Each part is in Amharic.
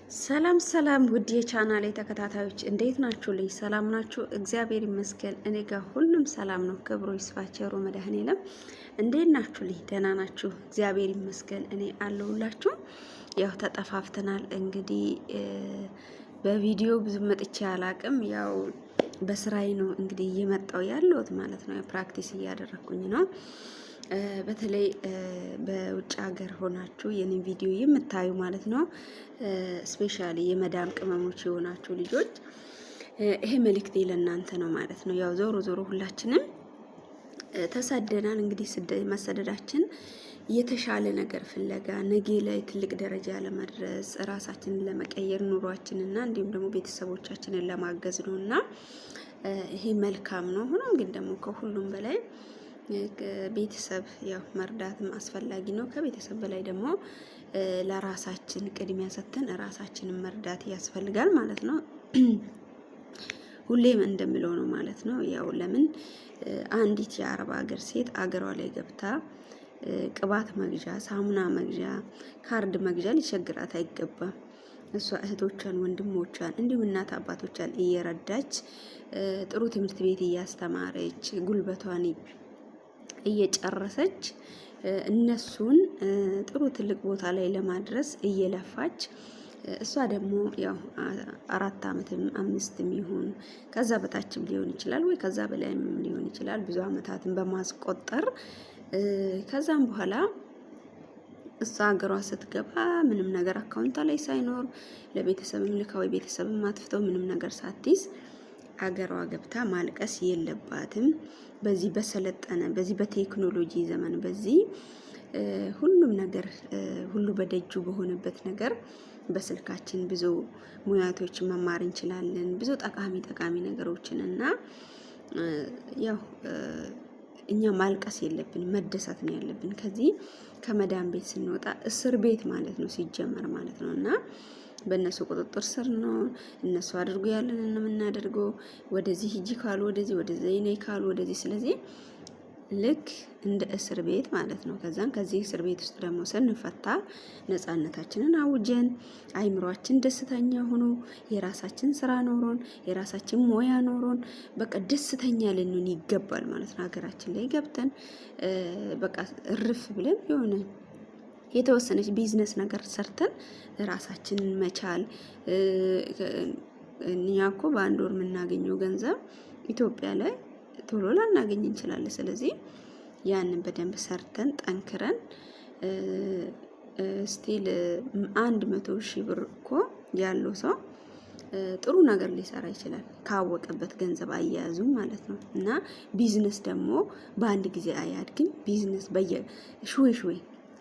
ሰላም ሰላም ውድ የቻናሌ ተከታታዮች እንዴት ናችሁልኝ? ሰላም ናችሁ? እግዚአብሔር ይመስገን እኔ ጋር ሁሉም ሰላም ነው። ክብሩ ይስፋ ቸሩ መድኃኔዓለም። እንዴት ናችሁልኝ? ደህና ናችሁ? እግዚአብሔር ይመስገን እኔ አለሁላችሁ። ያው ተጠፋፍተናል እንግዲህ በቪዲዮ ብዙ መጥቼ አላቅም። ያው በስራዬ ነው እንግዲህ እየመጣው ያለሁት ማለት ነው። ፕራክቲስ እያደረኩኝ ነው። በተለይ በውጭ ሀገር ሆናችሁ የኔን ቪዲዮ የምታዩ ማለት ነው፣ ስፔሻሊ የመዳም ቅመሞች የሆናችሁ ልጆች ይሄ መልእክቴ ለእናንተ ነው ማለት ነው። ያው ዞሮ ዞሮ ሁላችንም ተሰደናል። እንግዲህ መሰደዳችን የተሻለ ነገር ፍለጋ ነገ ላይ ትልቅ ደረጃ ለመድረስ ራሳችንን ለመቀየር ኑሯችንና እንዲሁም ደግሞ ቤተሰቦቻችንን ለማገዝ ነውና ይሄ መልካም ነው። ሆኖም ግን ደግሞ ከሁሉም በላይ ቤተሰብ ያው መርዳትም አስፈላጊ ነው። ከቤተሰብ በላይ ደግሞ ለራሳችን ቅድሚያ ሰጥተን ራሳችንን መርዳት ያስፈልጋል ማለት ነው። ሁሌም እንደምለው ነው ማለት ነው። ያው ለምን አንዲት የአረብ ሀገር ሴት አገሯ ላይ ገብታ ቅባት መግዣ፣ ሳሙና መግዣ፣ ካርድ መግዣ ሊቸግራት አይገባም። እሷ እህቶቿን፣ ወንድሞቿን እንዲሁም እናት አባቶቿን እየረዳች ጥሩ ትምህርት ቤት እያስተማረች ጉልበቷን እየጨረሰች እነሱን ጥሩ ትልቅ ቦታ ላይ ለማድረስ እየለፋች እሷ ደግሞ ያው 4 ዓመትም 5ም ይሁን ከዛ በታችም ሊሆን ይችላል ወይ ከዛ በላይም ሊሆን ይችላል ብዙ ዓመታትን በማስቆጠር ከዛም በኋላ እሷ ሀገሯ ስትገባ ምንም ነገር አካውንቷ ላይ ሳይኖር ለቤተሰብም ልካዊ ቤተሰብም አጥፍተው ምንም ነገር ሳትይዝ አገሯ ገብታ ማልቀስ የለባትም። በዚህ በሰለጠነ በዚህ በቴክኖሎጂ ዘመን በዚህ ሁሉም ነገር ሁሉ በደጁ በሆነበት ነገር በስልካችን ብዙ ሙያቶችን መማር እንችላለን። ብዙ ጠቃሚ ነገሮችን እና ያው እኛ ማልቀስ የለብን መደሰት ነው ያለብን። ከዚህ ከመዳን ቤት ስንወጣ እስር ቤት ማለት ነው ሲጀመር ማለት ነው እና በእነሱ ቁጥጥር ስር ነው። እነሱ አድርጎ ያለንን ነው የምናደርገው። ወደዚህ ሂጂ ካሉ ወደዚህ፣ ወደዚህ ነይ ካሉ ወደዚህ። ስለዚህ ልክ እንደ እስር ቤት ማለት ነው። ከዚህ እስር ቤት ውስጥ ደግሞ ስንፈታ ነፃነታችንን አውጀን አይምሯችን ደስተኛ ሆኖ የራሳችን ስራ ኖሮን የራሳችን ሞያ ኖሮን በቃ ደስተኛ ልንሆን ይገባል ማለት ነው። ሀገራችን ላይ ገብተን በቃ እርፍ ብለን የሆነ የተወሰነች ቢዝነስ ነገር ሰርተን ራሳችንን መቻል። እኛ እኮ በአንድ ወር የምናገኘው ገንዘብ ኢትዮጵያ ላይ ቶሎ ላናገኝ እንችላለን። ስለዚህ ያንን በደንብ ሰርተን ጠንክረን ስቲል 100,000 ብር እኮ ያለው ሰው ጥሩ ነገር ሊሰራ ይችላል ካወቀበት ገንዘብ አያያዙ ማለት ነው። እና ቢዝነስ ደግሞ በአንድ ጊዜ አያድግም። ቢዝነስ በየሽዌ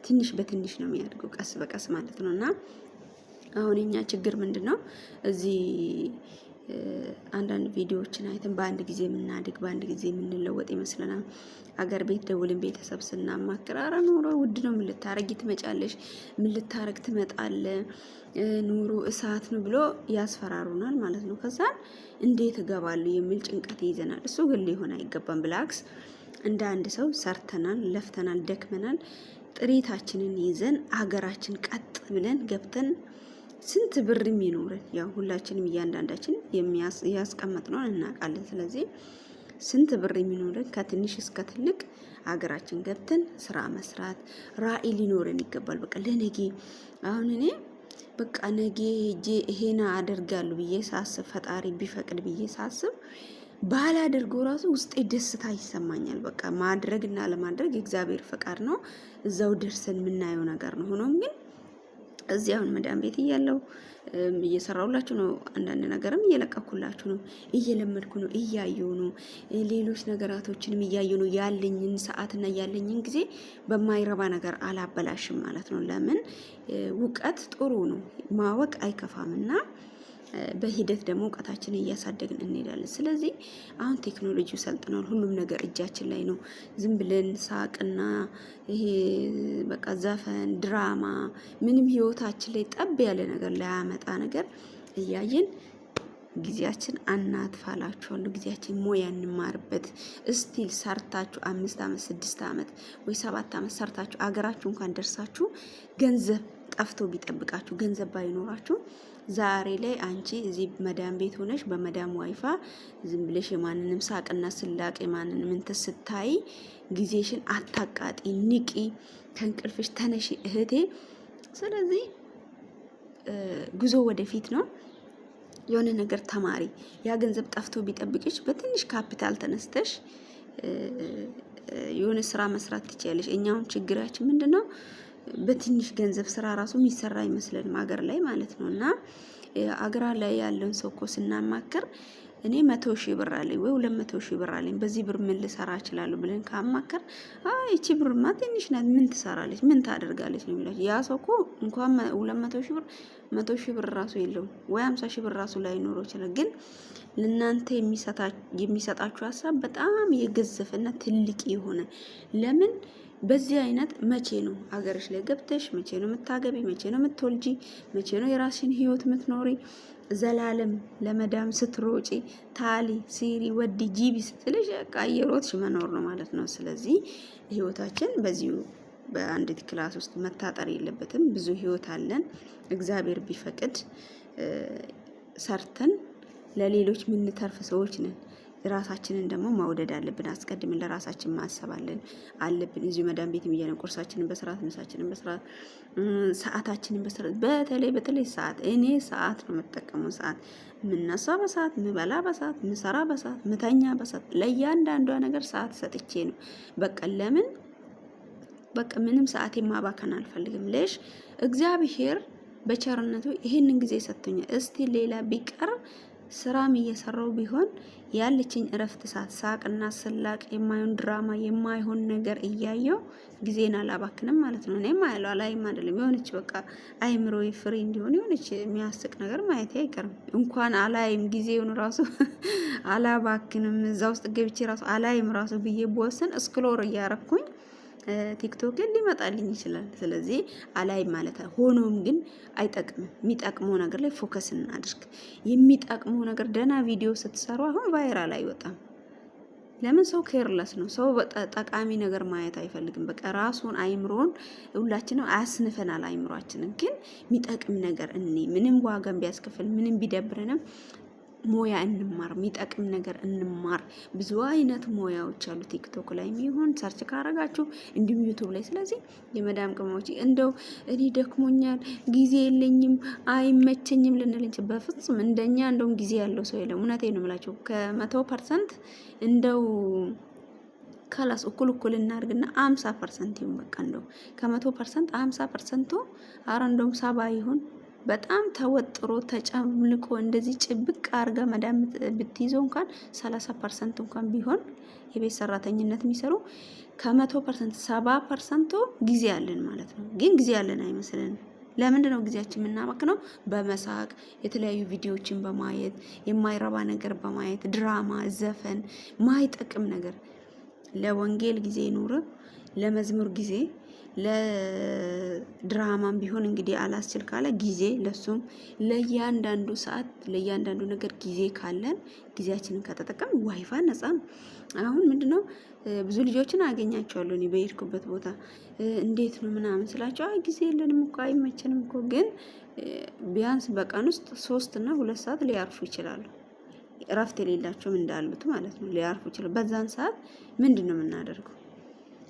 ትንሽ በትንሽ ነው የሚያድገው ቀስ በቀስ ማለት ነው። እና አሁን እኛ ችግር ምንድነው እዚህ አንዳንድ ቪዲዮዎችን አይተን በአንድ ጊዜ የምናድግ በአንድ ጊዜ የምንለወጥ ይመስለናል። አገር ቤት ደውልን ቤተሰብ ስናማክር ኧረ ኑሮ ውድ ነው፣ ምን ልታረጊ ትመጫለሽ፣ ምን ልታረግ ትመጣለ፣ ኑሮ እሳት ነው ብሎ ያስፈራሩናል ማለት ነው። ከዛን እንዴት እገባለሁ የሚል ጭንቀት ይይዘናል። እሱ ግን ሊሆን አይገባም። ብላክስ እንደ አንድ ሰው ሰርተናል፣ ለፍተናል፣ ደክመናል። ጥሪታችንን ይዘን አገራችን ቀጥ ብለን ገብተን ስንት ብርም ይኖረን ያው ሁላችንም እያንዳንዳችን ያስቀመጥነው እናውቃለን። ስለዚህ ስንት ብር የሚኖረን ከትንሽ እስከ ትልቅ አገራችን ገብተን ስራ መስራት ራዕይ ሊኖረን ይገባል። በቃ ለነገ አሁን እኔ በቃ ነገ ሄጄ ይሄን አደርጋለሁ ብዬ ሳስብ ፈጣሪ ቢፈቅድ ብዬ ሳስብ ባላደርገው ራሱ ውስጤ ደስታ ይሰማኛል። በቃ ማድረግና ለማድረግ የእግዚአብሔር ፈቃድ ነው። እዛው ደርሰን የምናየው ነገር ነው። ሆኖም ግን እዚህ አሁን መዳን ቤት እያለሁ እየሰራሁላችሁ ነው። አንዳንድ ነገርም እየለቀኩላችሁ ነው። እየለመድኩ ነው፣ እያየሁ ነው። ሌሎች ነገራቶችንም እያየሁ ነው። ያለኝን ሰዓትና ያለኝን ጊዜ በማይረባ ነገር አላበላሽም ማለት ነው። ለምን እውቀት ጥሩ ነው፣ ማወቅ አይከፋምና በሂደት ደግሞ እውቀታችንን እያሳደግን እንሄዳለን። ስለዚህ አሁን ቴክኖሎጂው ሰልጥኗል። ሁሉም ነገር እጃችን ላይ ነው። ዝም ብለን ሳቅና ይሄ በቃ ዘፈን፣ ድራማ ምንም ህይወታችን ላይ ጠብ ያለ ነገር ላያመጣ ነገር እያየን ጊዜያችን አናጥፋላችኋለሁ። ጊዜያችን ሞያ እንማርበት። እስቲል ሰርታችሁ 5 ዓመት 6 ዓመት ወይ 7 ዓመት ሰርታችሁ አገራችሁ እንኳን ደርሳችሁ ገንዘብ ጠፍቶ ቢጠብቃችሁ ገንዘብ ባይኖራችሁ ዛሬ ላይ አንቺ እዚህ መዳም ቤት ሆነሽ በመዳም ዋይፋ ዝም ብለሽ የማንንም ሳቅና ስላቅ የማንንም እንትን ስታይ ጊዜሽን አታቃጢ፣ ንቂ፣ ከእንቅልፍሽ ተነሺ እህቴ። ስለዚህ ጉዞ ወደፊት ነው። የሆነ ነገር ተማሪ። ያ ገንዘብ ጠፍቶ ቢጠብቅሽ በትንሽ ካፒታል ተነስተሽ የሆነ ስራ መስራት ትችያለሽ። እኛውን ችግራችን ምንድነው? በትንሽ ገንዘብ ስራ ራሱ የሚሰራ አይመስልንም ሀገር ላይ ማለት ነው። እና አገራ ላይ ያለውን ሰው እኮ ስናማክር እኔ 100,000 ብር አለኝ ወይ 200,000 ብር አለኝ በዚህ ብር ምን ልሰራ እችላለሁ ብለን ካማከር እቺ ብርማ ትንሽ ናት ምን ትሰራለች ምን ታደርጋለች ነው የሚለው። ያ ሰው እኮ እንኳን 200,000 ብር 100,000 ብር ራሱ የለውም ወይ 50,000 ብር ራሱ ላይ ኖሮ ይችላል። ግን ለናንተ የሚሰጣችሁ ሀሳብ በጣም የገዘፈና ትልቅ የሆነ ለምን በዚህ አይነት መቼ ነው አገርሽ ላይ ገብተሽ መቼ ነው የምታገቢ መቼ ነው የምትወልጂ መቼ ነው የራስሽን ህይወት የምትኖሪ? ዘላለም ለመዳም ስትሮጪ ታሊ ሲሪ ወዲ ጂቢ ስትልሽ ቀየሮትሽ መኖር ነው ማለት ነው። ስለዚህ ህይወታችን በዚሁ በአንዲት ክላስ ውስጥ መታጠር የለበትም። ብዙ ህይወት አለን። እግዚአብሔር ቢፈቅድ ሰርተን ለሌሎች ምንተርፍ ሰዎች ነን። ራሳችንን ደግሞ መውደድ አለብን። አስቀድመን ለራሳችን ማሰብ አለብን። እዚሁ መዳም ቤት የሚያነን ቁርሳችንን በስርዓት ምሳችንን በስርዓት ሰዓታችንን በስርዓት በተለይ ሰዓት እኔ ሰዓት ነው የምጠቀመው። ሰዓት ምነሳ በሰዓት ምበላ በሰዓት ምሰራ በሰዓት ምተኛ በሰዓት ለእያንዳንዷ ነገር ሰዓት ሰጥቼ ነው። በቃ ለምን በቃ ምንም ሰዓት ማባከን አልፈልግም። ለሽ እግዚአብሔር በቸርነቱ ይሄንን ጊዜ ሰጥቶኛል። እስቲ ሌላ ቢቀር ስራም እየሰራው ቢሆን ያለችኝ እረፍት ሰዓት ሳቅና ስላቅ የማይሆን ድራማ የማይሆን ነገር እያየው ጊዜን አላባክንም ማለት ነው። እኔም አያለው አላይም አይደለም የሆነች በቃ አይምሮዬ ፍሪ እንዲሆን የሆነች የሚያስቅ ነገር ማየት አይቀርም። እንኳን አላይም ጊዜውን ራሱ አላባክንም። እዛ ውስጥ ገብቼ ራሱ አላይም ራሱ ብዬ በወሰን ስክሮል እያረኩኝ ቲክቶክ ሊመጣልኝ ይችላል። ስለዚህ አላይ ማለት ሆኖም ግን አይጠቅምም። የሚጠቅመው ነገር ላይ ፎከስ እናድርግ። የሚጠቅመው ነገር ደና ቪዲዮ ስትሰሩ አሁን ቫይራል አይወጣም። ለምን? ሰው ኬርለስ ነው። ሰው ጠቃሚ ነገር ማየት አይፈልግም። በቃ ራሱን አይምሮን ሁላችንም አያስንፈናል። አይምሮአችንን ግን የሚጠቅም ነገር ምንም ዋጋም ቢያስከፍል ምንም ቢደብረንም ሞያ እንማር፣ የሚጠቅም ነገር እንማር። ብዙ አይነት ሞያዎች አሉ ቲክቶክ ላይ የሚሆን ሰርች ካረጋችሁ እንዲሁም ዩቲዩብ ላይ። ስለዚህ የመዳም ቅመሞች እንደው እኔ ደክሞኛል ጊዜ የለኝም አይመቸኝም ልንልንች በፍጹም እንደኛ እንደውም ጊዜ ያለው ሰው የለም። እውነቴን ነው የምላችሁ 100% እንደው ካላስ እኩል እናርግና 50% ይሁን በቃ እንደው ከ100% 50%ቱ አረ እንደውም 70 ይሁን በጣም ተወጥሮ ተጨምልቆ እንደዚህ ጭብቅ አርጋ መዳም ብትይዘው እንኳን 30% እንኳን ቢሆን የቤት ሰራተኝነት የሚሰሩ ከ100% 70%ቱ ጊዜ ያለን ማለት ነው። ግን ጊዜ ያለን አይመስልንም። ለምንድን ነው ጊዜያችን የምናባክነው? በመሳቅ የተለያዩ ቪዲዮዎችን በማየት የማይረባ ነገር በማየት ድራማ፣ ዘፈን፣ ማይጠቅም ነገር። ለወንጌል ጊዜ ይኑር፣ ለመዝሙር ጊዜ ለድራማም ቢሆን እንግዲህ አላስችል ካለ ጊዜ ለሱም ለእያንዳንዱ ሰዓት ለእያንዳንዱ ነገር ጊዜ ካለን ጊዜያችንን ከተጠቀም ዋይፋ ነፃ ነው። አሁን ምንድነው ብዙ ልጆችን አገኛቸዋለሁ እኔ በሄድኩበት ቦታ እንዴት ነው ምናምን ስላቸው ጊዜ የለንም እኮ አይመቸንም እኮ። ግን ቢያንስ በቀን ውስጥ 3 እና 2 ሰዓት ሊያርፉ ይችላሉ። እረፍት የሌላቸውም እንዳሉት ማለት ነው ሊያርፉ ይችላሉ። በዛን ሰዓት ምንድነው የምናደርገው?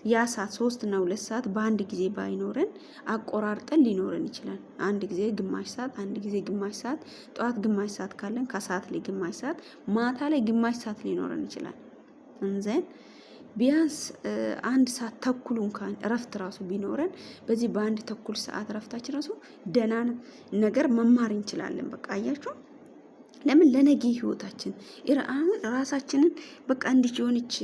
ያ ሰዓት 3 እና 2 ሰዓት በአንድ ጊዜ ባይኖረን አቆራርጠን ሊኖረን ይችላል። አንድ ጊዜ ግማሽ ሰዓት፣ አንድ ጊዜ ግማሽ ሰዓት፣ ጠዋት ግማሽ ሰዓት ካለን ከሰዓት ላይ ግማሽ ሰዓት፣ ማታ ላይ ግማሽ ሰዓት ሊኖረን ይችላል። እንዘን ቢያንስ 1 ሰዓት ተኩል እንኳን እረፍት ራሱ ቢኖረን በዚህ በ1 ተኩል ሰዓት እረፍታችን ራሱ ደህና ነገር መማር እንችላለን። በቃ አያችሁ ለምን ለነገ ህይወታችን አሁን ራሳችንን በቃ እንዲህ የሆነች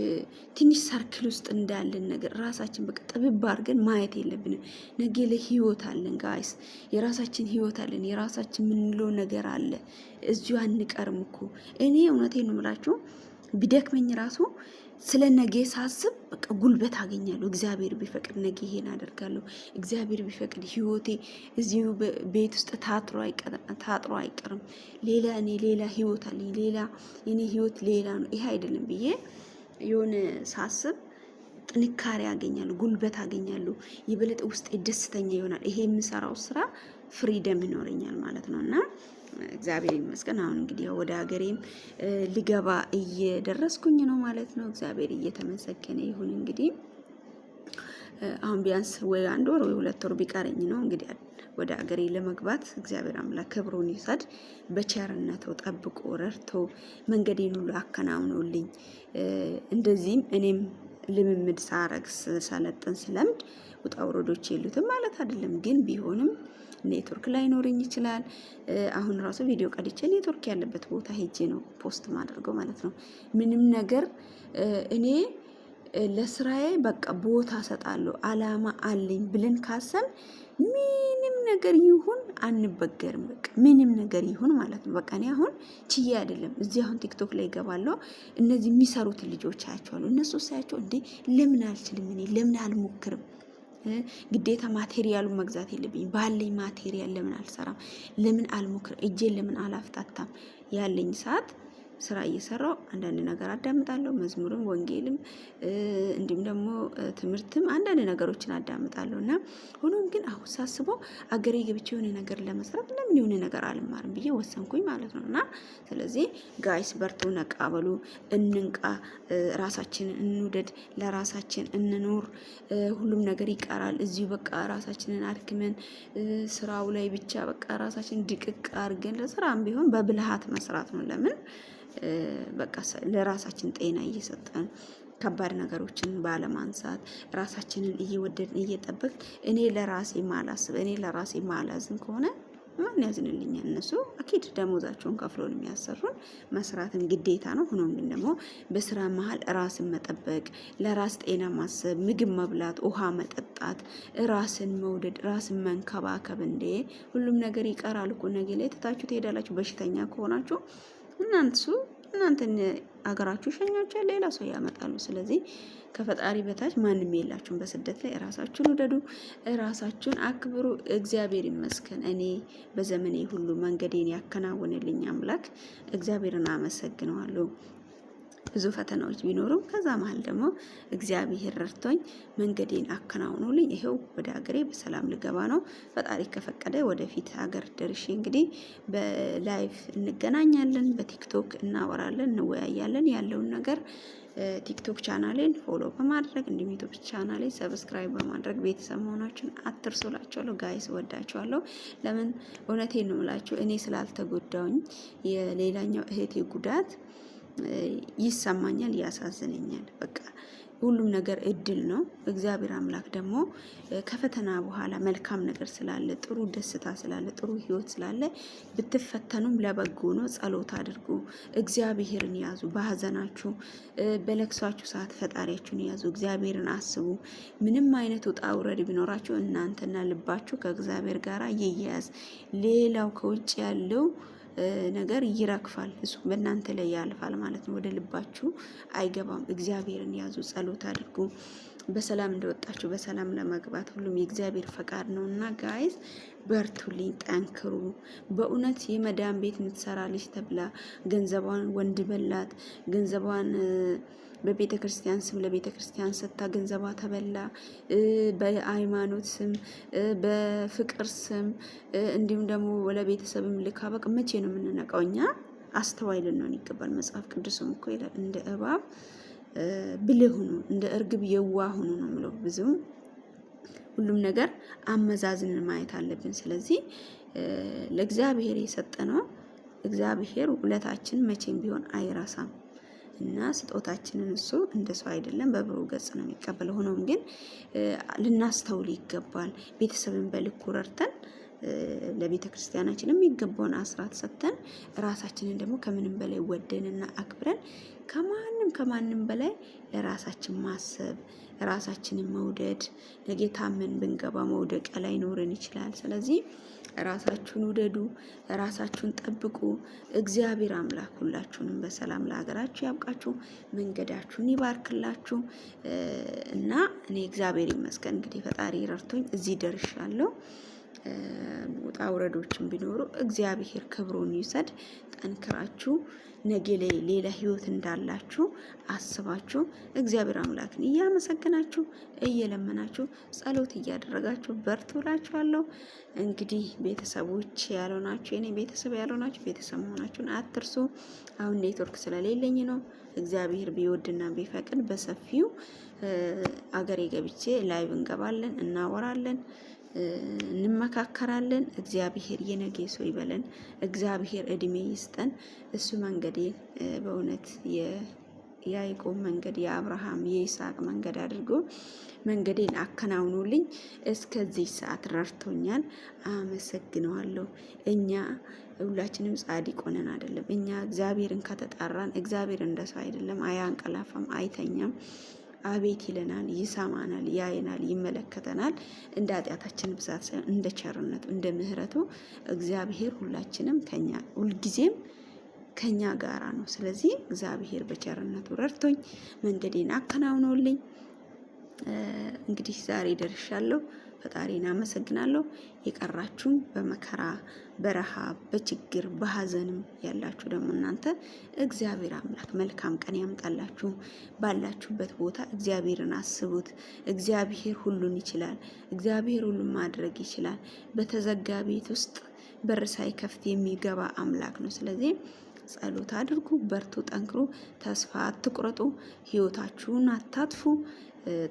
ትንሽ ሰርክል ውስጥ እንዳለን ነገር ራሳችን በቃ ጥብብ አድርገን ማየት የለብንም። ነገ ለህይወት አለን ጋይስ፣ የራሳችን ህይወት አለን። የራሳችን የምንለው ነገር አለ። እዚሁ አንቀርም እኮ። እኔ እውነቴን ነው የምላችሁ ቢደክመኝ ራሱ ስለ ነገ ሳስብ በቃ ጉልበት አገኛለሁ። እግዚአብሔር ቢፈቅድ ነገ ይሄን አደርጋለሁ። እግዚአብሔር ቢፈቅድ ህይወቴ እዚሁ ቤት ውስጥ ታጥሮ አይቀርም። ሌላ ህይወት አለኝ። የኔ ህይወት ሌላ ነው፣ ይሄ አይደለም ብዬ የሆነ ሳስብ ጥንካሬ አገኛለሁ፣ ጉልበት አገኛለሁ፣ የበለጠ ውስጤ ደስተኛ ይሆናል። ይሄ የምሰራው ስራ ፍሪደም ይኖረኛል ማለት ነው። እና እግዚአብሔር ይመስገን አሁን እንግዲህ ወደ ሀገሬም ልገባ እየደረስኩኝ ነው ማለት ነው። እግዚአብሔር እየተመሰገነ ይሁን። እንግዲህ አሁን ቢያንስ ወይ 1 ወር ወይ 2 ወር ቢቀረኝ ነው እንግዲህ ወደ ሀገሬ ለመግባት። እግዚአብሔር አምላክ ክብሩን ይውሰድ። በቸርነቱ ጠብቆ ረድቶ መንገዴን ሁሉ አከናውኖልኝ እንደዚህም እኔም ልምምድ ሳረግ ሰለጥን ስለምድ ውጣ ውረዶች የሉትም ማለት አይደለም፣ ግን ቢሆንም ኔትወርክ ላይኖረኝ ይችላል። አሁን ራሱ ቪዲዮ ቀድቼ ኔትወርክ ያለበት ቦታ ሄጄ ነው ፖስት ማድረገው ማለት ነው። ምንም ነገር እኔ ለስራዬ በቃ ቦታ ሰጣለሁ፣ አላማ አለኝ ብለን ካሰን ምንም ነገር ይሁን አንበገርም። በቃ ምንም ነገር ይሁን ማለት ነው። በቃ እኔ አሁን ችዬ አይደለም እዚህ አሁን ቲክቶክ ላይ ገባለሁ። እነዚህ የሚሰሩትን ልጆች አያቸዋለሁ። እነሱ ሳያቸው እንዴ ለምን አልችልም? እኔ ለምን አልሞክርም? ግዴታ ማቴሪያሉን መግዛት የለብኝ። ባለኝ ማቴሪያል ለምን አልሰራም? ለምን አልሞክር? እጄን ለምን አላፍታታም? ያለኝ ሰዓት ስራ እየሰራው አንዳንድ ነገር አዳምጣለሁ። መዝሙርም ወንጌልም እንዲሁም ደግሞ ትምህርትም አንዳንድ ነገሮችን አዳምጣለሁ። እና ሆኖም ግን አሁን ሳስበው አገሬ ገብቼ የሆነ ነገር ለመስራት ለምን የሆነ ነገር አልማርም ብዬ ወሰንኩኝ ማለት ነው። እና ስለዚህ ጋይስ በርቱ፣ ነቃ በሉ፣ እንንቃ፣ ራሳችንን እንውደድ፣ ለራሳችን እንኖር። ሁሉም ነገር ይቀራል። እዚሁ በቃ ራሳችንን አድክመን ስራው ላይ ብቻ በቃ ራሳችን ድቅቅ አድርገን ለስራም ቢሆን በብልሃት መስራት ነው። ለምን በቃ ለራሳችን ጤና እየሰጠን ከባድ ነገሮችን ባለማንሳት ራሳችንን እየወደድን እየጠበቅን እኔ ለራሴ ማላስብ እኔ ለራሴ ማላዝን ከሆነ ማን ያዝንልኛል? እነሱ አኪድ ደሞዛቸውን ከፍሎ የሚያሰሩን መስራትን ግዴታ ነው። ሆኖም ግን ደግሞ በስራ መሀል ራስን መጠበቅ፣ ለራስ ጤና ማሰብ፣ ምግብ መብላት፣ ውሃ መጠጣት፣ ራስን መውደድ፣ ራስን መንከባከብ። እንዴ ሁሉም ነገር ይቀራል እኮ ነገ ላይ ትታችሁ ትሄዳላችሁ። በሽተኛ ከሆናችሁ እናንተን አገራችሁ ሸኛችሁ ሌላ ሰው ያመጣሉ። ስለዚህ ከፈጣሪ በታች ማንም የላችሁም። በስደት ላይ ራሳችሁን ውደዱ፣ ራሳችሁን አክብሩ። እግዚአብሔር ይመስገን እኔ በዘመኔ ሁሉ መንገዴን ያከናወነልኝ አምላክ እግዚአብሔርን አመሰግነዋለሁ። ብዙ ፈተናዎች ቢኖሩም ከዛ መሀል ደግሞ እግዚአብሔር ረድቶኝ መንገዴን አከናውኖልኝ ይሄው ወደ ሀገሬ በሰላም ልገባ ነው። ፈጣሪ ከፈቀደ ወደፊት ሀገር ደርሼ እንግዲህ በላይቭ እንገናኛለን፣ በቲክቶክ እናወራለን፣ እንወያያለን። ያለውን ነገር ቲክቶክ ቻናሌን ፎሎ በማድረግ እንዲሁም ዩቲዩብ ቻናሌን ሰብስክራይብ በማድረግ ቤተሰብ መሆናችሁን አትርሱላችኋለሁ። ጋይስ ወዳችኋለሁ። ለምን እውነቴን ነው የምላችሁ፣ እኔ ስላልተጎዳውኝ የሌላኛው እህቴ ጉዳት ይሰማኛል፣ ያሳዝነኛል። በቃ ሁሉም ነገር እድል ነው። እግዚአብሔር አምላክ ደግሞ ከፈተና በኋላ መልካም ነገር ስላለ፣ ጥሩ ደስታ ስላለ፣ ጥሩ ህይወት ስላለ ብትፈተኑም ለበጎ ነው። ጸሎት አድርጉ፣ እግዚአብሔርን ያዙ። በሀዘናችሁ በለቅሷችሁ ሰዓት ፈጣሪያችሁን ያዙ፣ እግዚአብሔርን አስቡ። ምንም አይነት ውጣ ውረድ ቢኖራችሁ እናንተና ልባችሁ ከእግዚአብሔር ጋር ይያያዝ። ሌላው ከውጭ ያለው ነገር ይረግፋል፣ እሱ በእናንተ ላይ ያልፋል ማለት ነው። ወደ ልባችሁ አይገባም። እግዚአብሔርን ያዙ፣ ጸሎት አድርጉ። በሰላም እንደወጣችሁ በሰላም ለመግባት ሁሉም የእግዚአብሔር ፈቃድ ነውና ጋይዝ በርቱልኝ፣ ጠንክሩ። በእውነት የመዳን ቤት የምትሰራ ልጅ ተብላ ገንዘቧን ወንድ በላት፣ ገንዘቧን በቤተ ክርስቲያን ስም ለቤተ ክርስቲያን ሰጥታ ገንዘቧ ተበላ። በሃይማኖት ስም በፍቅር ስም እንዲሁም ደግሞ ለቤተሰብም ልካ በቃ መቼ ነው የምንነቃው? እኛ አስተዋይ ልንሆን ይገባል። መጽሐፍ ቅዱስም እኮ ይላል እንደ እባብ ብልህ ሁኑ፣ እንደ እርግብ የዋህ ሁኑ ነው የምለው። ብዙም ሁሉም ነገር አመዛዝንን ማየት አለብን። ስለዚህ ለእግዚአብሔር የሰጠነው እግዚአብሔር ውለታችን መቼም ቢሆን አይረሳም። እና ስጦታችንን እሱ እንደ ሰው አይደለም በብሩህ ገጽ ነው የሚቀበለው። ሆኖም ግን ልናስተውል ይገባል። ቤተሰብን በልኩ ረድተን ለቤተ ክርስቲያናችን የሚገባውን አስራት ሰጥተን ራሳችንን ደግሞ ከምንም በላይ ወደንና አክብረን ከማንም በላይ ለራሳችን ማሰብ፣ ራሳችንን መውደድ። ለጌታ ምን ብንገባ መውደቂያ ላይ ኖረን ይችላል። ስለዚህ ራሳችሁን ውደዱ፣ ራሳችሁን ጠብቁ። እግዚአብሔር አምላክ ሁላችሁንም በሰላም ለሀገራችሁ ያብቃችሁ፣ መንገዳችሁን ይባርክላችሁ። እና እኔ እግዚአብሔር ይመስገን እንግዲህ ፈጣሪ ረድቶኝ እዚህ ደርሻለሁ። ውጣ ውረዶችን ቢኖሩ እግዚአብሔር ክብሩን ይውሰድ። ጠንክራችሁ ነገ ላይ ሌላ ህይወት እንዳላችሁ አስባችሁ እግዚአብሔር አምላክን እያመሰገናችሁ እየለመናችሁ ጸሎት እያደረጋችሁ በርቱ እላችኋለሁ። እንግዲህ ቤተሰቦች ያልሆናችሁ የኔ ቤተሰብ ያልሆናችሁ ቤተሰብ መሆናችሁን አትርሱ። አሁን ኔትወርክ ስለሌለኝ ነው። እግዚአብሔር ቢወድና ቢፈቅድ በሰፊው አገሬ ገብቼ ላይቭ እንገባለን፣ እናወራለን፣ እንመካከራለን። እግዚአብሔር የነገ ሰው ይበለን። እግዚአብሔር እድሜ ይስጠን። እሱ መንገዴን በእውነት የያዕቆብ መንገድ የአብርሃም የይስሐቅ መንገድ አድርጎ መንገዴን አከናውኖልኝ እስከዚህ ሰዓት ረድቶኛል። አመሰግነዋለሁ። እኛ ሁላችንም ጻድቅ ሆነን አይደለም። እኛ እግዚአብሔርን ከተጣራን እግዚአብሔር እንደሰው አይደለም፣ አያንቀላፋም፣ አይተኛም። አቤት ይለናል፣ ይሰማናል፣ ያየናል፣ ይመለከተናል። እንደ ኃጢአታችን ብዛት ሳይሆን እንደ ቸርነቱ እንደ ምሕረቱ እግዚአብሔር ሁላችንም ከኛ ሁልጊዜም ከኛ ጋራ ነው። ስለዚህ እግዚአብሔር በቸርነቱ ረድቶኝ መንገዴን አከናውኖልኝ እንግዲህ ዛሬ ደርሻለሁ። ፈጣሪን አመሰግናለሁ። የቀራችሁም በመከራ በረሃብ በችግር በሀዘንም ያላችሁ ደግሞ እናንተ እግዚአብሔር አምላክ መልካም ቀን ያምጣላችሁ። ባላችሁበት ቦታ እግዚአብሔርን አስቡት። እግዚአብሔር ሁሉን ይችላል። እግዚአብሔር ሁሉን ማድረግ ይችላል። በተዘጋ ቤት ውስጥ በር ሳይከፍት የሚገባ አምላክ ነው። ስለዚህ ጸሎት አድርጉ፣ በርቱ፣ ጠንክሩ፣ ተስፋ አትቁረጡ፣ ህይወታችሁን አታጥፉ።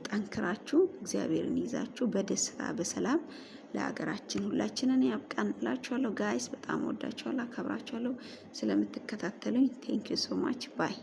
ጠንክራችሁ እግዚአብሔርን ይዛችሁ በደስታ በሰላም ለሀገራችን ሁላችንን ያብቃን እላችኋለሁ። ጋይስ በጣም ወዳችኋለሁ፣ አከብራችኋለሁ። ስለምትከታተሉኝ ቴንክ ዩ ሶ ማች ባይ